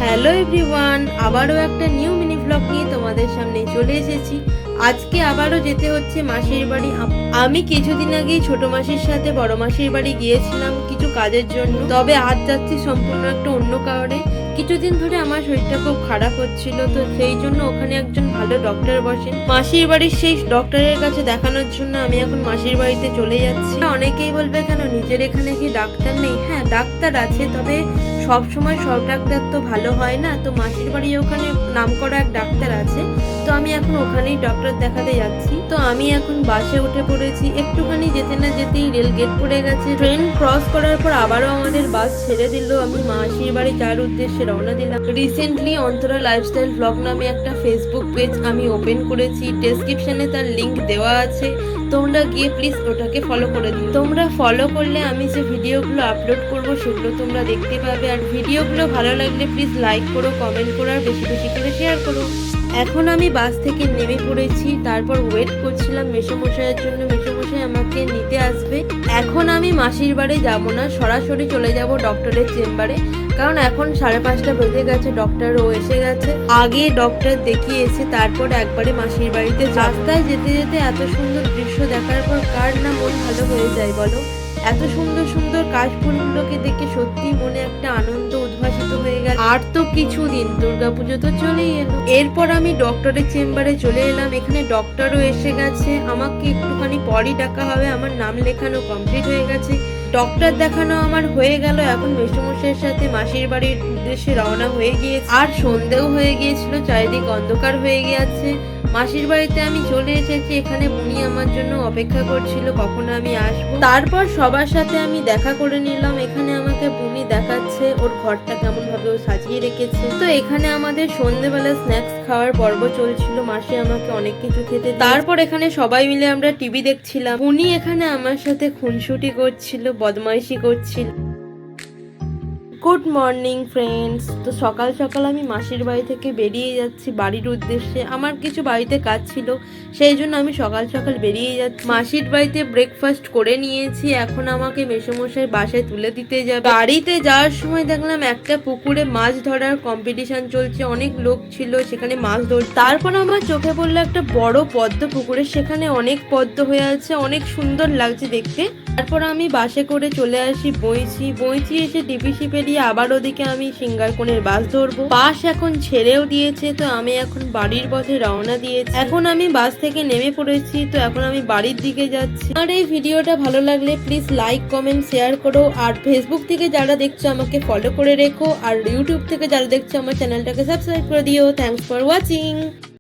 Hello everyone, আবারও একটা new mini blog নিয়ে তোমাদের সামনে চলে এসেছি। আজকে আবারও যেতে হচ্ছে মাসির বাড়ি। আমি কিছুদিন আগেই ছোট মাসির সাথে বড় মাসির বাড়ি গিয়েছিলাম কিছু কাজের জন্য, তবে আজ যাচ্ছি সম্পূর্ণ একটা অন্য কারণে। কিছুদিন ধরে আমার শরীরটা খুব খারাপ হচ্ছিল, তো সেই জন্য ওখানে একজন ভালো ডক্টর বসেন। মাসির বাড়ির সেই ডক্টরের কাছে দেখানোর জন্য আমি এখন মাসির বাড়িতে চলে যাচ্ছি। অনেকেই বলবে কেন নিজের এখানে কি ডাক্তার নেই? হ্যাঁ, ডাক্তার আছে, তবে সব সময় সব ডাক্তার তো ভালো হয় না। তো মাসির বাড়ি ওখানে নামকরা এক ডাক্তার আছে, তো আমি এখন ওখানেই ডক্টর দেখাতে যাচ্ছি। তো আমি এখন বাসে উঠে পড়েছি। একটুখানি যেতে না যেতেই রেল গেট পড়ে গেছে। ট্রেন ক্রস করার পর আবারও আমাদের বাস ছেড়ে দিল। আমি মাসির বাড়ি যাওয়ার উদ্দেশ্যে রওনা দিলাম। রিসেন্টলি অন্তরা লাইফস্টাইল ব্লগ নামে একটা ফেসবুক পেজ আমি ওপেন করেছি, ডেসক্রিপশনে তার লিংক দেওয়া আছে। তোমরা গিয়ে প্লিজ ওটাকে ফলো করে দিও। তোমরা ফলো করলে আমি যে ভিডিওগুলো আপলোড করব সেগুলো তোমরা দেখতে পাবে। আর ভিডিওগুলো ভালো লাগলে প্লিজ লাইক করো, কমেন্ট করো, আর বেশি বেশি করে শেয়ার করো। এখন আমি বাস থেকে নেমে পড়েছি। তারপর ওয়েট করছিলাম মেসোমশাইয়ের জন্য, মেসোমশাই আমাকে নিতে আসবে। এখন আমি মাসির বাড়ি যাবো না, সরাসরি চলে যাব ডক্টরের চেম্বারে, কারণ এখন 5:30 বেজে গেছে। ডক্টরও এসে গেছে। আগে ডক্টর দেখিয়ে এসে তারপর একবারে মাসির বাড়িতে। রাস্তায় যেতে যেতে এত সুন্দর দৃশ্য দেখার পর কার না মন ভালো হয়ে যায় বলো? এত সুন্দর সুন্দর কাশফুলগুলোকে দেখে সত্যি মনে একটা আনন্দ উদ্ভাসিত হয়ে গেল। আর তো কিছুদিন দুর্গাপুজো তো চলেই এলো। এরপর আমি ডক্টরের চেম্বারে চলে এলাম। এখানে ডক্টরও এসে গেছে। আমাকে একটুখানি পরই ডাকা হবে। আমার নাম লেখানো কমপ্লিট হয়ে গেছে, ডক্টর দেখানো আমার হয়ে গেল। এখন মেসোমশাইয়ের সাথে মাসির বাড়ির উদ্দেশ্যে রওনা হয়ে গিয়েছে। আর সন্ধেও হয়ে গিয়েছিল, চারিদিক অন্ধকার হয়ে গিয়েছে। মাসির বাড়িতে আমি চলে এসেছি। এখানে বুনি আমার জন্য অপেক্ষা করছিল কখন আমি আসবো। তারপর সবার সাথে আমি দেখা করে নিলাম। এখানে আমাকে বুনি দেখাচ্ছে ওর ঘরটা কেমন ভাবে ও সাজিয়ে রেখেছে। তো এখানে আমাদের সন্ধ্যেবেলা স্ন্যাক্স খাওয়ার পর্ব চলছিল। মাসি আমাকে অনেক কিছু খেতে। তারপর এখানে সবাই মিলে আমরা টিভি দেখছিলাম। বুনি এখানে আমার সাথে খুনসুটি করছিল, বদমাইশি করছিল। Good morning friends. তো সকাল সকাল আমি মাসির বাড়ি থেকে বেরিয়ে যাচ্ছি বাড়ির উদ্দেশ্যে। আমার কিছু বাড়িতে কাজ ছিল, সেই জন্য আমি সকাল সকাল বেরিয়ে যাচ্ছি। মাসির বাড়িতে ব্রেকফাস্ট করে নিয়েছি। এখন আমাকে মেসোমশাই বাসায় তুলে দিতে যাবে। বাড়িতে যাওয়ার সময় দেখলাম একটা পুকুরে মাছ ধরার কম্পিটিশন চলছে। অনেক লোক ছিল সেখানে মাছ ধর। তারপর আমার চোখে পড়লো একটা বড় পদ্ম পুকুরে, সেখানে অনেক পদ্ম হয়ে আছে, অনেক সুন্দর লাগছে দেখতে। তারপর আমি বাসে করে চলে আসি বইচি এসে ডিপিসি পেরিয়ে আবার ওদিকে আমি সিঙ্গারকোণের বাস ধরবো। বাস এখন ছেড়েও দিয়েছে, তো আমি এখন বাড়ির পথে রওনা দিয়েছি। এখন আমি বাস থেকে নেমে পড়েছি, তো এখন আমি বাড়ির দিকে যাচ্ছি। আর এই ভিডিওটা ভালো লাগলে প্লিজ লাইক, কমেন্ট, শেয়ার করো। আর ফেসবুক থেকে যারা দেখছো আমাকে ফলো করে রেখো, আর ইউটিউব থেকে যারা দেখছো আমার চ্যানেলটাকে সাবস্ক্রাইব করে দিও। Thanks for watching.